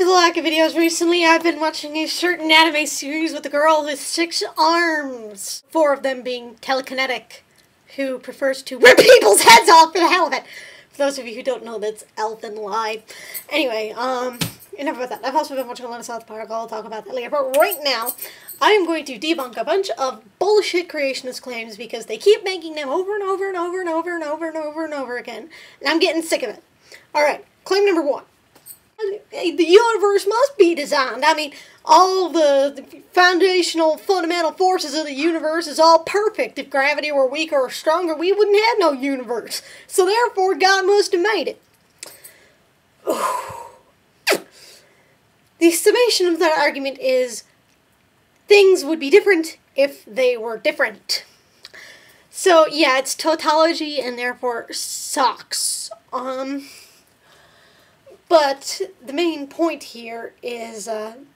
to the lack of videos recently. I've been watching a certain anime series with a girl with 6 arms. 4 of them being telekinetic, who prefers to rip people's heads off for the hell of it. For those of you who don't know, that's Elfin Lie. Anyway, enough about that. I've also been watching a lot of South Park. I'll talk about that later. But right now, I am going to debunk a bunch of bullshit creationist claims because they keep making them over and over and over and over and over and over and over again. And I'm getting sick of it. Alright, claim number 1. The universe must be designed. I mean, all the foundational, fundamental forces of the universe is all perfect. If gravity were weaker or stronger, we wouldn't have no universe. So therefore, God must have made it. The summation of that argument is things would be different if they were different. So yeah, it's tautology and therefore sucks. But the main point here is, God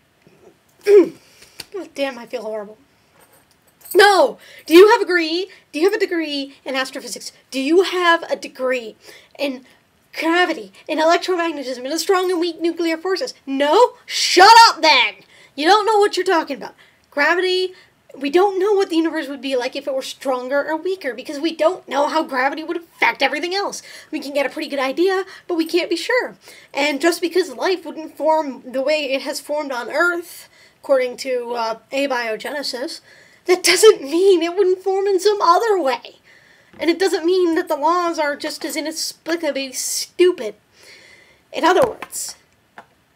damn, I feel horrible. No! Do you have a degree? Do you have a degree in astrophysics? Do you have a degree in gravity, in electromagnetism, in strong and weak nuclear forces? No? Shut up then! You don't know what you're talking about. Gravity, we don't know what the universe would be like if it were stronger or weaker, because we don't know how gravity would affect everything else. We can get a pretty good idea, but we can't be sure. And just because life wouldn't form the way it has formed on Earth, according to abiogenesis, that doesn't mean it wouldn't form in some other way. And it doesn't mean that the laws are just as inexplicably stupid. In other words,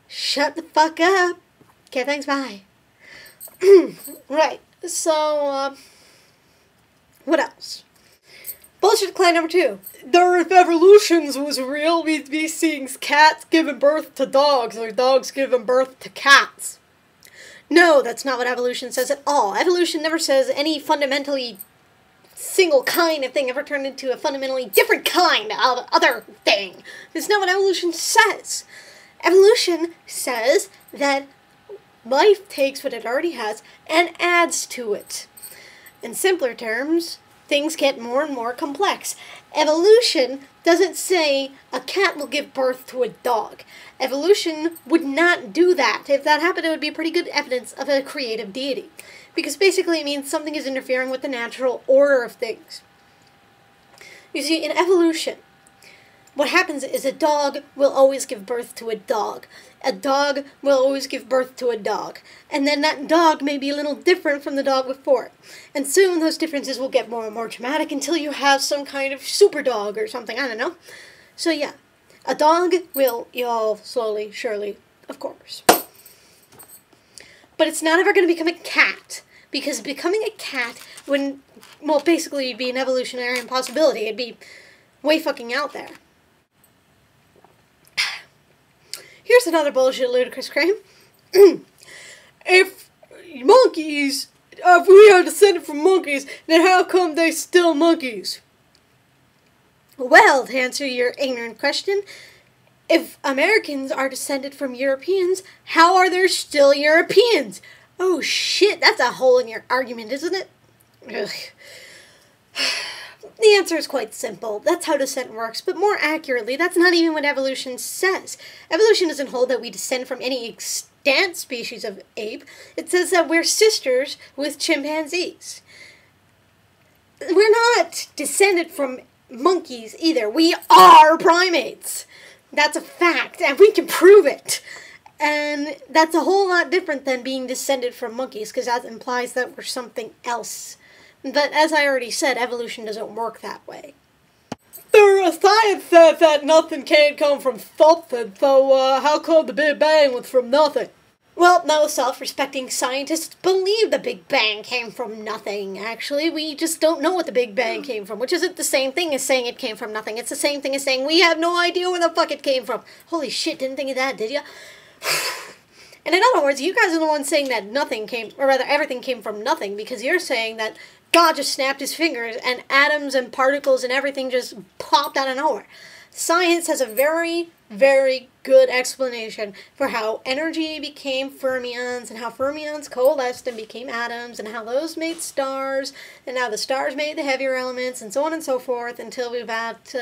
shut the fuck up. Okay, thanks, bye. Right. So, what else? Bullshit claim number 2. If evolutions was real, we'd be seeing cats giving birth to dogs, or dogs giving birth to cats. No, that's not what evolution says at all. Evolution never says any fundamentally single kind of thing ever turned into a fundamentally different kind of other thing. That's not what evolution says. Evolution says that life takes what it already has and adds to it. In simpler terms, things get more and more complex. Evolution doesn't say a cat will give birth to a dog. Evolution would not do that. If that happened, it would be pretty good evidence of a creative deity. Because basically it means something is interfering with the natural order of things. You see, in evolution, what happens is a dog will always give birth to a dog. A dog will always give birth to a dog. And then that dog may be a little different from the dog before it. And soon those differences will get more and more dramatic until you have some kind of super dog or something, I don't know. So yeah, a dog will evolve slowly, surely, of course. But it's not ever going to become a cat. Because becoming a cat wouldn't, well, basically be an evolutionary impossibility. It'd be way fucking out there. Here's another bullshit ludicrous claim. If we are descended from monkeys, then how come they still monkeys? Well, to answer your ignorant question, if Americans are descended from Europeans, how are there still Europeans? Oh shit, that's a hole in your argument, isn't it? Ugh. The answer is quite simple. That's how descent works, but more accurately, that's not even what evolution says. Evolution doesn't hold that we descend from any extant species of ape. It says that we're sisters with chimpanzees. We're not descended from monkeys either. We are primates. That's a fact, and we can prove it. And that's a whole lot different than being descended from monkeys, because that implies that we're something else. But as I already said, evolution doesn't work that way. Science says that nothing can't come from something, so how come the Big Bang was from nothing? Well, no self-respecting scientists believe the Big Bang came from nothing, actually. We just don't know what the Big Bang came from, which isn't the same thing as saying it came from nothing. It's the same thing as saying we have no idea where the fuck it came from. Holy shit, didn't think of that, did ya? And in other words, you guys are the ones saying that nothing came, or rather everything came from nothing, because you're saying that God just snapped his fingers and atoms and particles and everything just popped out of nowhere. Science has a very, very good explanation for how energy became fermions and how fermions coalesced and became atoms and how those made stars and how the stars made the heavier elements and so on and so forth until we about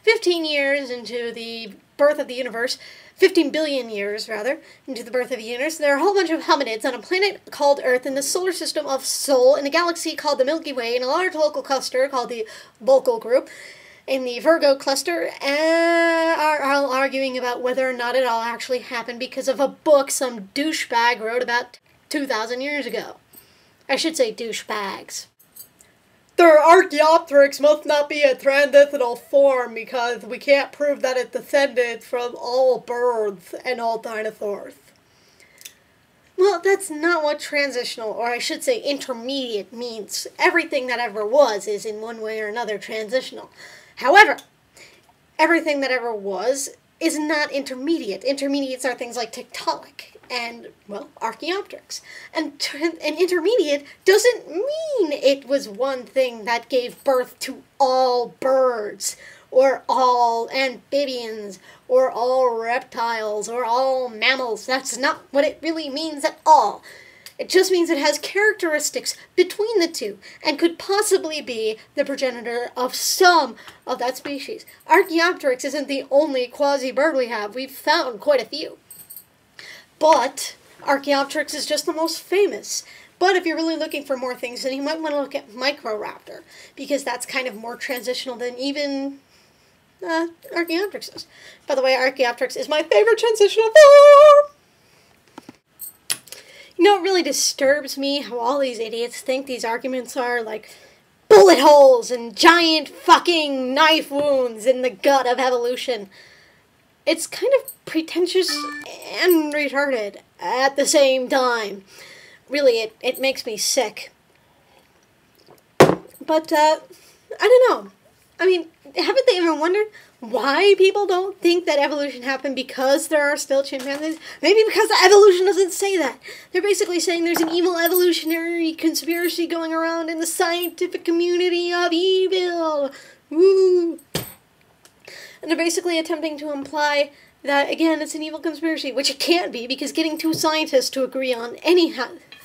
15 years into the birth of the universe, 15 billion years, rather, into the birth of the universe, there are a whole bunch of hominids on a planet called Earth in the solar system of Sol, in a galaxy called the Milky Way, in a large local cluster called the Volcal Group, in the Virgo cluster, are all arguing about whether or not it all actually happened because of a book some douchebag wrote about 2,000 years ago. I should say douchebags. Their Archaeopteryx must not be a transitional form because we can't prove that it descended from all birds and all dinosaurs. Well, that's not what transitional, or I should say intermediate, means. Everything that ever was is in one way or another transitional. However, everything that ever was is not intermediate. Intermediates are things like Tiktaalik and, well, Archaeopteryx. And intermediate doesn't mean it was one thing that gave birth to all birds, or all amphibians, or all reptiles, or all mammals. That's not what it really means at all. It just means it has characteristics between the two, and could possibly be the progenitor of some of that species. Archaeopteryx isn't the only quasi-bird we have. We've found quite a few. But Archaeopteryx is just the most famous. But if you're really looking for more things, then you might want to look at Microraptor, because that's kind of more transitional than even Archaeopteryx is. By the way, Archaeopteryx is my favorite transitional form! You know, it really disturbs me how all these idiots think these arguments are like bullet holes and giant fucking knife wounds in the gut of evolution. It's kind of pretentious and retarded at the same time. Really, it makes me sick. But, I don't know. I mean, haven't they ever wondered why people don't think that evolution happened because there are still chimpanzees? Maybe because evolution doesn't say that. They're basically saying there's an evil evolutionary conspiracy going around in the scientific community of evil. Woo! And they're basically attempting to imply that, again, it's an evil conspiracy, which it can't be, because getting two scientists to agree on any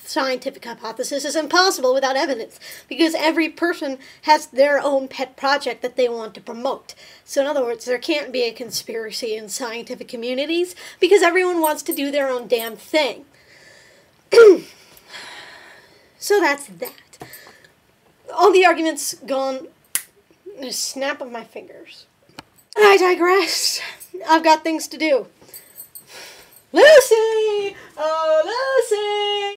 scientific hypothesis is impossible without evidence, because every person has their own pet project that they want to promote. So in other words, there can't be a conspiracy in scientific communities, because everyone wants to do their own damn thing. So that's that. All the arguments gone in a snap of my fingers. And I digress. I've got things to do. Lucy! Oh, Lucy!